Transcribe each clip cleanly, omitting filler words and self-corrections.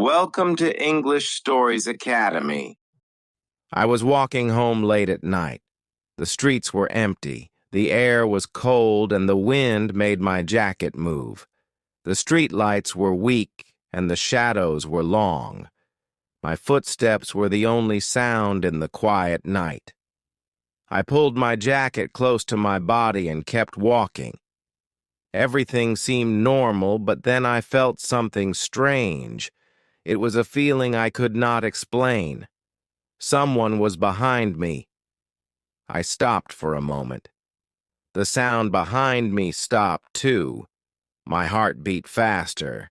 Welcome to English Stories Academy. I was walking home late at night. The streets were empty, the air was cold, and the wind made my jacket move. The street lights were weak, and the shadows were long. My footsteps were the only sound in the quiet night. I pulled my jacket close to my body and kept walking. Everything seemed normal, but then I felt something strange. It was a feeling I could not explain. Someone was behind me. I stopped for a moment. The sound behind me stopped too. My heart beat faster.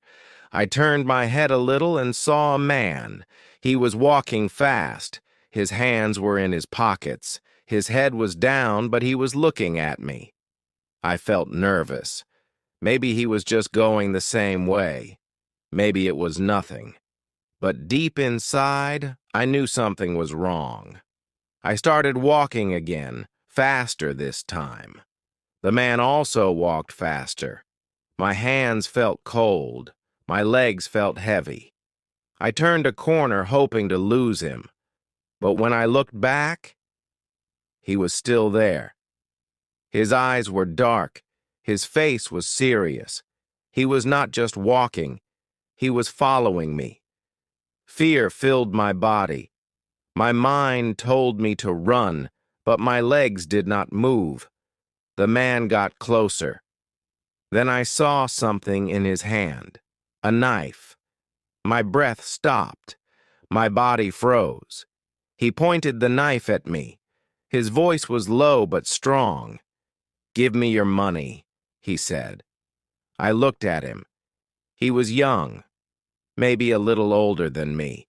I turned my head a little and saw a man. He was walking fast. His hands were in his pockets. His head was down, but he was looking at me. I felt nervous. Maybe he was just going the same way. Maybe it was nothing. But deep inside, I knew something was wrong. I started walking again, faster this time. The man also walked faster. My hands felt cold. My legs felt heavy. I turned a corner hoping to lose him. But when I looked back, he was still there. His eyes were dark. His face was serious. He was not just walking. He was following me. Fear filled my body. My mind told me to run, but my legs did not move. The man got closer. Then I saw something in his hand, a knife. My breath stopped. My body froze. He pointed the knife at me. His voice was low but strong. "Give me your money," he said. I looked at him. He was young, maybe a little older than me.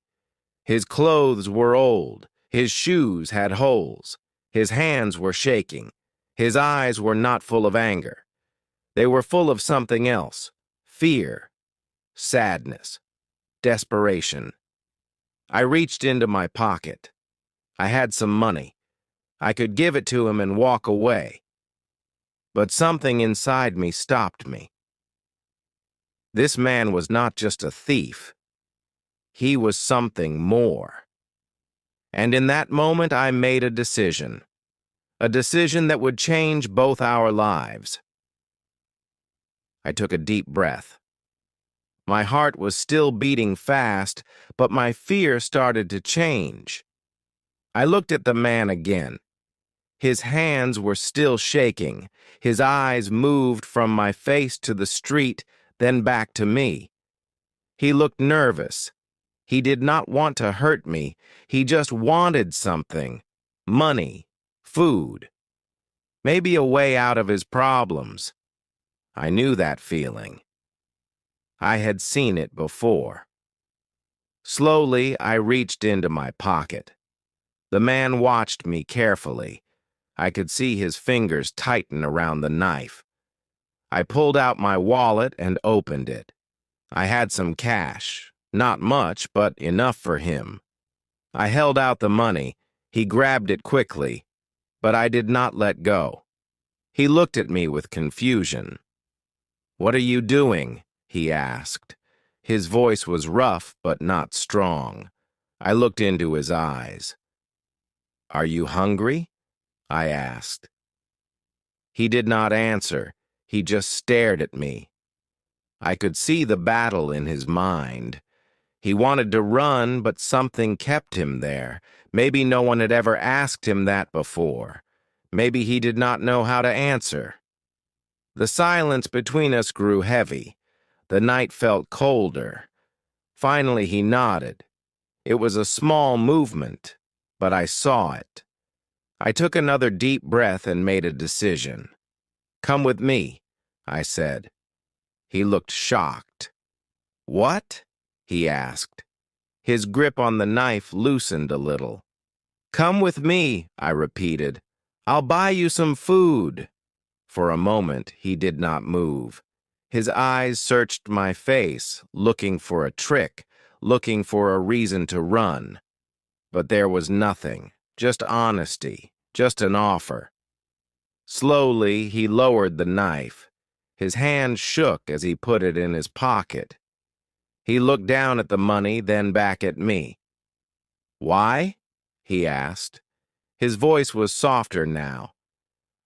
His clothes were old. His shoes had holes. His hands were shaking. His eyes were not full of anger. They were full of something else: fear, sadness, desperation. I reached into my pocket. I had some money. I could give it to him and walk away. But something inside me stopped me. This man was not just a thief. He was something more. And in that moment, I made a decision that would change both our lives. I took a deep breath. My heart was still beating fast, but my fear started to change. I looked at the man again. His hands were still shaking. His eyes moved from my face to the street, then back to me. He looked nervous. He did not want to hurt me. He just wanted something: money, food, maybe a way out of his problems. I knew that feeling. I had seen it before. Slowly, I reached into my pocket. The man watched me carefully. I could see his fingers tighten around the knife. I pulled out my wallet and opened it. I had some cash. Not much, but enough for him. I held out the money. He grabbed it quickly, but I did not let go. He looked at me with confusion. "What are you doing?" he asked. His voice was rough, but not strong. I looked into his eyes. "Are you hungry?" I asked. He did not answer. He just stared at me. I could see the battle in his mind. He wanted to run, but something kept him there. Maybe no one had ever asked him that before. Maybe he did not know how to answer. The silence between us grew heavy. The night felt colder. Finally, he nodded. It was a small movement, but I saw it. I took another deep breath and made a decision. "Come with me," I said. He looked shocked. "What?" he asked. His grip on the knife loosened a little. "Come with me," I repeated. "I'll buy you some food." For a moment, he did not move. His eyes searched my face, looking for a trick, looking for a reason to run. But there was nothing, just honesty, just an offer. Slowly, he lowered the knife. His hand shook as he put it in his pocket. He looked down at the money, then back at me. "Why?" he asked. His voice was softer now.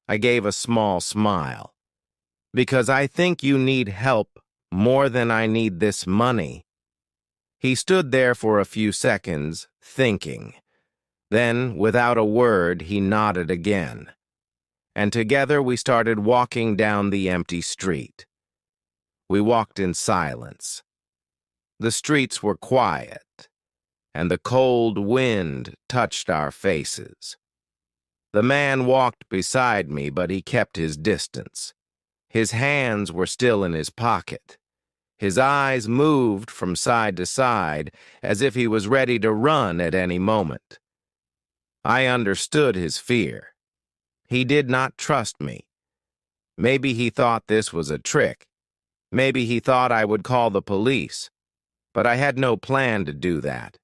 I gave a small smile. "Because I think you need help more than I need this money." He stood there for a few seconds, thinking. Then, without a word, he nodded again. And together we started walking down the empty street. We walked in silence. The streets were quiet, and the cold wind touched our faces. The man walked beside me, but he kept his distance. His hands were still in his pocket. His eyes moved from side to side, as if he was ready to run at any moment. I understood his fear. He did not trust me. Maybe he thought this was a trick. Maybe he thought I would call the police. But I had no plan to do that.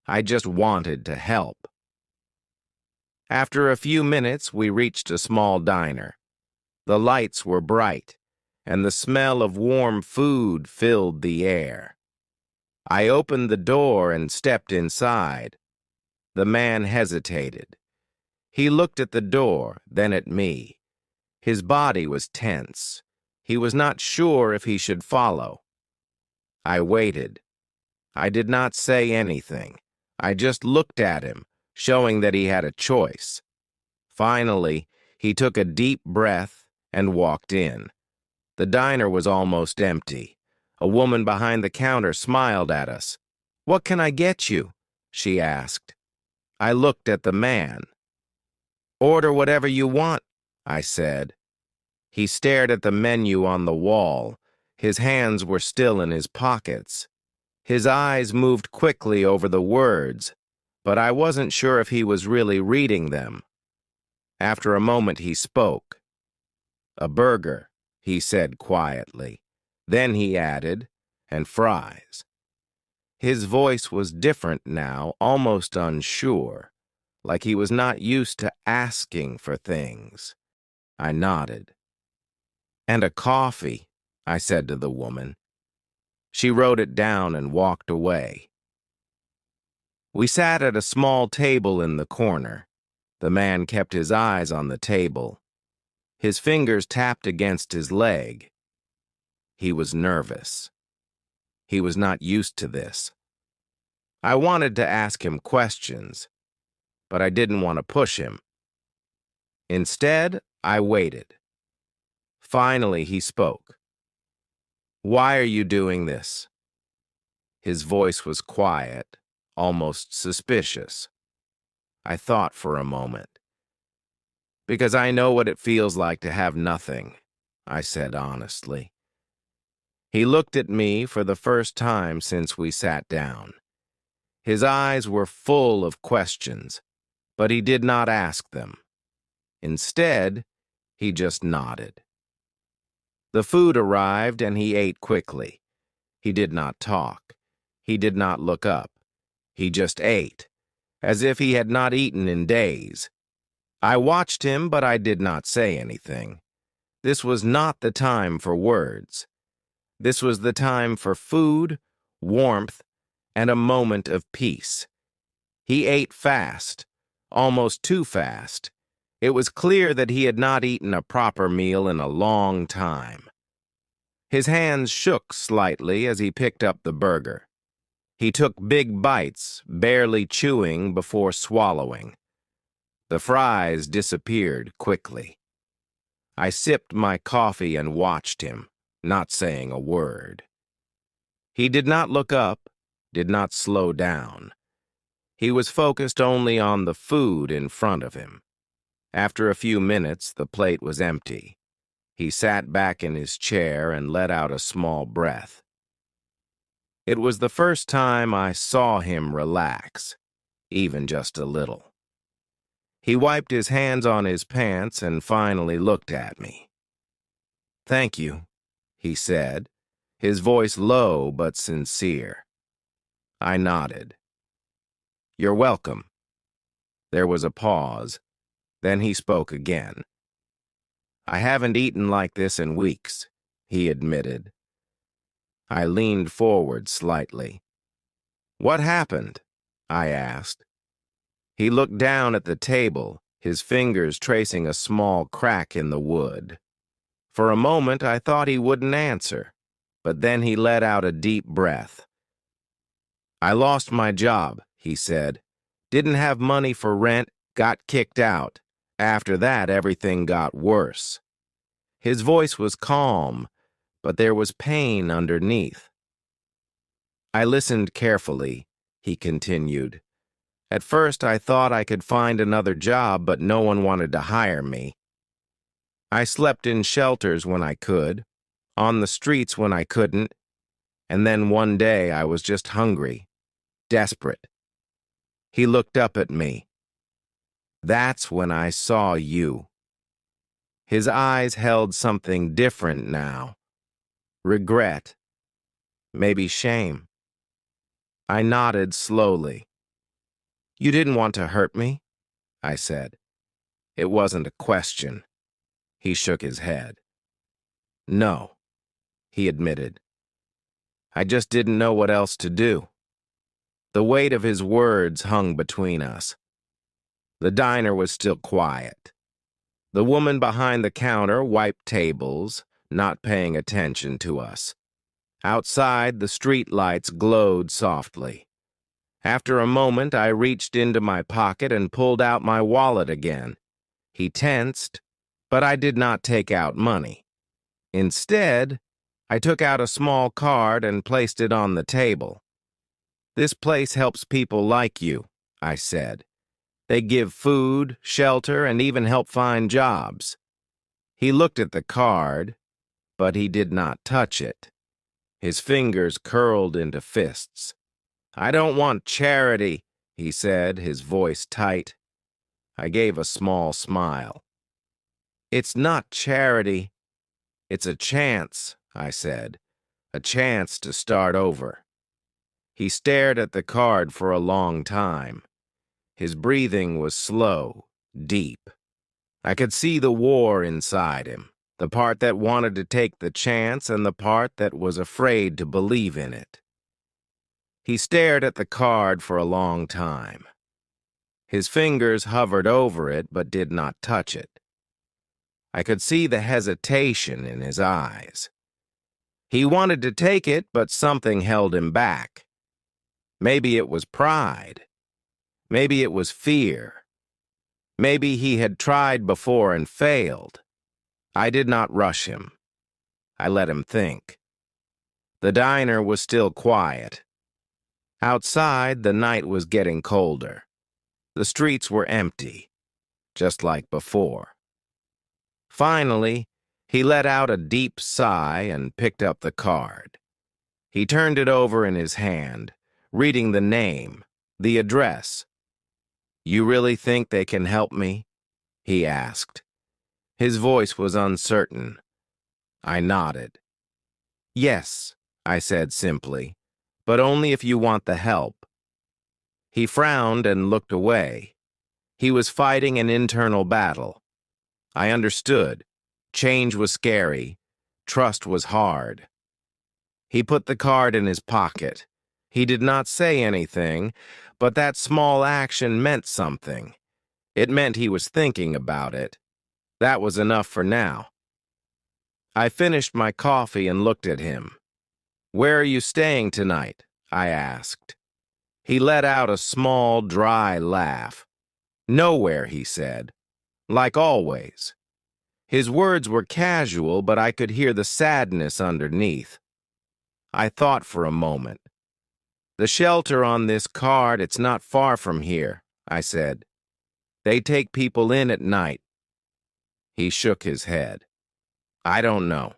I just wanted to help. After a few minutes, we reached a small diner. The lights were bright, and the smell of warm food filled the air. I opened the door and stepped inside. The man hesitated. He looked at the door, then at me. His body was tense. He was not sure if he should follow. I waited. I did not say anything. I just looked at him, showing that he had a choice. Finally, he took a deep breath and walked in. The diner was almost empty. A woman behind the counter smiled at us. "What can I get you?" she asked. I looked at the man. "Order whatever you want," I said. He stared at the menu on the wall. His hands were still in his pockets. His eyes moved quickly over the words, but I wasn't sure if he was really reading them. After a moment, he spoke. "A burger," he said quietly. Then he added, "and fries." His voice was different now, almost unsure, like he was not used to asking for things. I nodded. "And a coffee," I said to the woman. She wrote it down and walked away. We sat at a small table in the corner. The man kept his eyes on the table. His fingers tapped against his leg. He was nervous. He was not used to this. I wanted to ask him questions, but I didn't want to push him. Instead, I waited. Finally, he spoke. "Why are you doing this?" His voice was quiet, almost suspicious. I thought for a moment. "Because I know what it feels like to have nothing," I said honestly. He looked at me for the first time since we sat down. His eyes were full of questions, but he did not ask them. Instead, he just nodded. The food arrived and he ate quickly. He did not talk. He did not look up. He just ate, as if he had not eaten in days. I watched him, but I did not say anything. This was not the time for words. This was the time for food, warmth, and a moment of peace. He ate fast, almost too fast. It was clear that he had not eaten a proper meal in a long time. His hands shook slightly as he picked up the burger. He took big bites, barely chewing before swallowing. The fries disappeared quickly. I sipped my coffee and watched him, not saying a word. He did not look up, did not slow down. He was focused only on the food in front of him. After a few minutes, the plate was empty. He sat back in his chair and let out a small breath. It was the first time I saw him relax, even just a little. He wiped his hands on his pants and finally looked at me. "Thank you," he said, his voice low but sincere. I nodded. "You're welcome." There was a pause. Then he spoke again. "I haven't eaten like this in weeks," he admitted. I leaned forward slightly. What happened? I asked. He looked down at the table, his fingers tracing a small crack in the wood. For a moment, I thought he wouldn't answer, but then he let out a deep breath. I lost my job, he said. Didn't have money for rent, got kicked out. After that, everything got worse. His voice was calm, but there was pain underneath. I listened carefully, he continued. At first, I thought I could find another job, but no one wanted to hire me. I slept in shelters when I could, on the streets when I couldn't, and then one day I was just hungry, desperate. He looked up at me. That's when I saw you. His eyes held something different now. Regret. Maybe shame. I nodded slowly. You didn't want to hurt me? I said. It wasn't a question. He shook his head. No, he admitted. I just didn't know what else to do. The weight of his words hung between us. The diner was still quiet. The woman behind the counter wiped tables, not paying attention to us. Outside, the street lights glowed softly. After a moment, I reached into my pocket and pulled out my wallet again. He tensed, but I did not take out money. Instead, I took out a small card and placed it on the table. This place helps people like you, I said. They give food, shelter, and even help find jobs. He looked at the card, but he did not touch it. His fingers curled into fists. I don't want charity, he said, his voice tight. I gave a small smile. It's not charity. It's a chance, I said. A chance to start over. He stared at the card for a long time. His breathing was slow, deep. I could see the war inside him, the part that wanted to take the chance and the part that was afraid to believe in it. He stared at the card for a long time. His fingers hovered over it but did not touch it. I could see the hesitation in his eyes. He wanted to take it, but something held him back. Maybe it was pride. Maybe it was fear. Maybe he had tried before and failed. I did not rush him. I let him think. The diner was still quiet. Outside, the night was getting colder. The streets were empty, just like before. Finally, he let out a deep sigh and picked up the card. He turned it over in his hand, reading the name, the address. You really think they can help me? He asked. His voice was uncertain. I nodded. Yes, I said simply, but only if you want the help. He frowned and looked away. He was fighting an internal battle. I understood. Change was scary. Trust was hard. He put the card in his pocket. He did not say anything, but that small action meant something. It meant he was thinking about it. That was enough for now. I finished my coffee and looked at him. Where are you staying tonight? I asked. He let out a small, dry laugh. Nowhere, he said. Like always. His words were casual, but I could hear the sadness underneath. I thought for a moment. The shelter on this card, it's not far from here, I said. They take people in at night. He shook his head. I don't know,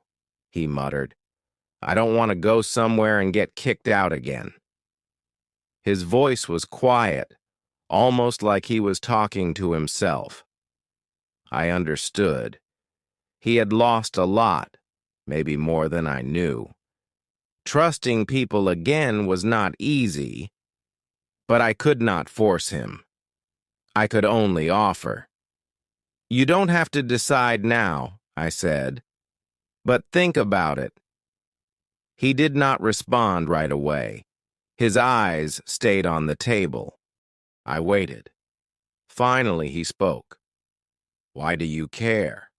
he muttered. I don't want to go somewhere and get kicked out again. His voice was quiet, almost like he was talking to himself. I understood. He had lost a lot, maybe more than I knew. Trusting people again was not easy, but I could not force him. I could only offer. You don't have to decide now, I said, but think about it. He did not respond right away. His eyes stayed on the table. I waited. Finally, he spoke. "Why do you care?"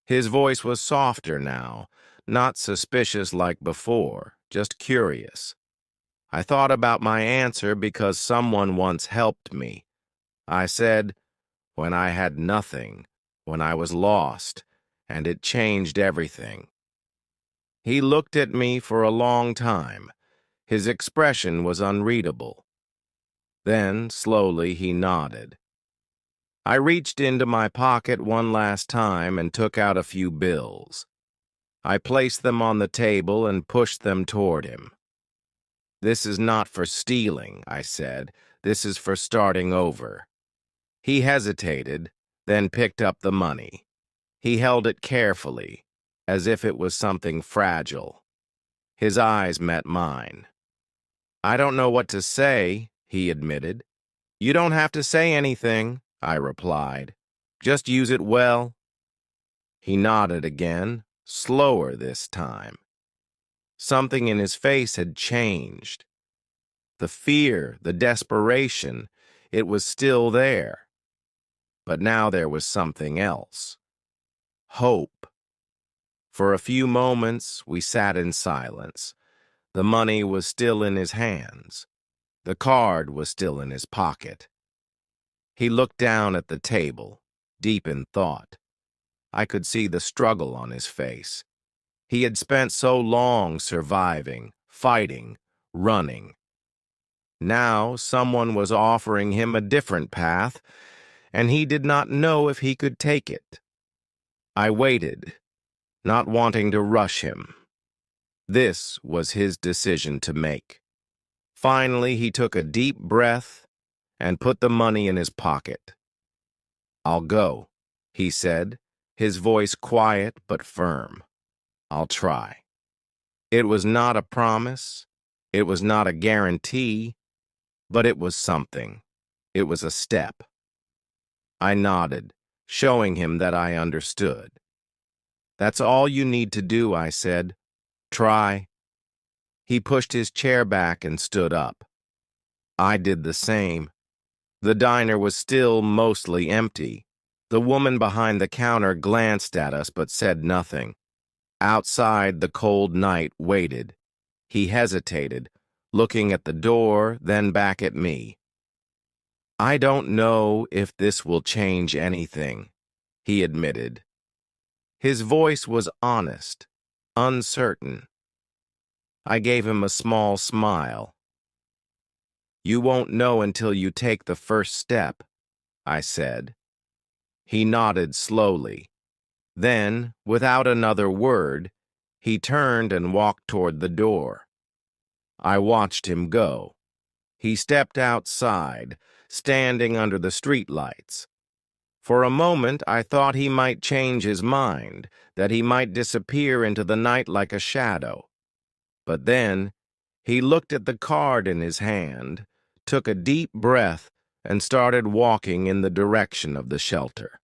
His voice was softer now, not suspicious like before, just curious. I thought about my answer because someone once helped me. I said, when I had nothing, when I was lost, and it changed everything. He looked at me for a long time. His expression was unreadable. Then, slowly, he nodded. I reached into my pocket one last time and took out a few bills. I placed them on the table and pushed them toward him. "This is not for stealing," I said. "This is for starting over." He hesitated, then picked up the money. He held it carefully, as if it was something fragile. His eyes met mine. "I don't know what to say," he admitted. "You don't have to say anything," I replied. "Just use it well." He nodded again, slower this time. Something in his face had changed. The fear, the desperation, it was still there. But now there was something else. Hope. For a few moments, we sat in silence. The money was still in his hands. The card was still in his pocket. He looked down at the table, deep in thought. I could see the struggle on his face. He had spent so long surviving, fighting, running. Now someone was offering him a different path, and he did not know if he could take it. I waited, not wanting to rush him. This was his decision to make. Finally, he took a deep breath and put the money in his pocket. "I'll go," he said, his voice quiet but firm. "I'll try." It was not a promise. It was not a guarantee. But it was something. It was a step. I nodded, showing him that I understood. "That's all you need to do," I said. "Try." He pushed his chair back and stood up. I did the same. The diner was still mostly empty. The woman behind the counter glanced at us but said nothing. Outside, the cold night waited. He hesitated, looking at the door, then back at me. "I don't know if this will change anything," he admitted. His voice was honest, uncertain. I gave him a small smile. "You won't know until you take the first step," I said. He nodded slowly. Then, without another word, he turned and walked toward the door. I watched him go. He stepped outside, standing under the streetlights. For a moment, I thought he might change his mind, that he might disappear into the night like a shadow. But then, he looked at the card in his hand, took a deep breath, and started walking in the direction of the shelter.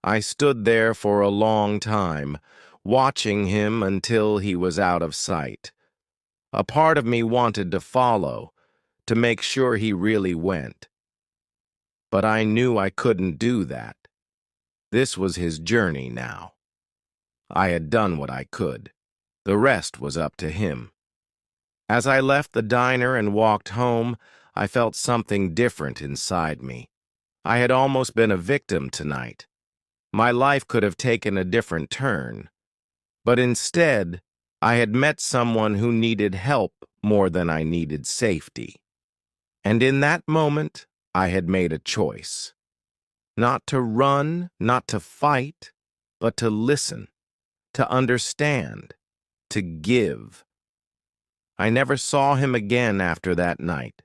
I stood there for a long time, watching him until he was out of sight. A part of me wanted to follow, to make sure he really went. But I knew I couldn't do that. This was his journey now. I had done what I could. The rest was up to him. As I left the diner and walked home, I felt something different inside me. I had almost been a victim tonight. My life could have taken a different turn. But instead, I had met someone who needed help more than I needed safety. And in that moment, I had made a choice. Not to run, not to fight, but to listen, to understand, to give. I never saw him again after that night.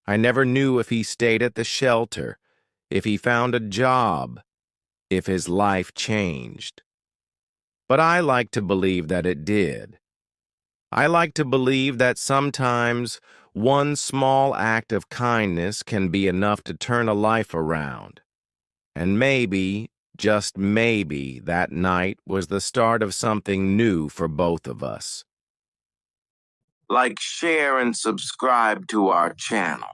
I never knew if he stayed at the shelter, if he found a job, if his life changed. But I like to believe that it did. I like to believe that sometimes one small act of kindness can be enough to turn a life around. And maybe, just maybe, that night was the start of something new for both of us. like, share, and subscribe to our channel.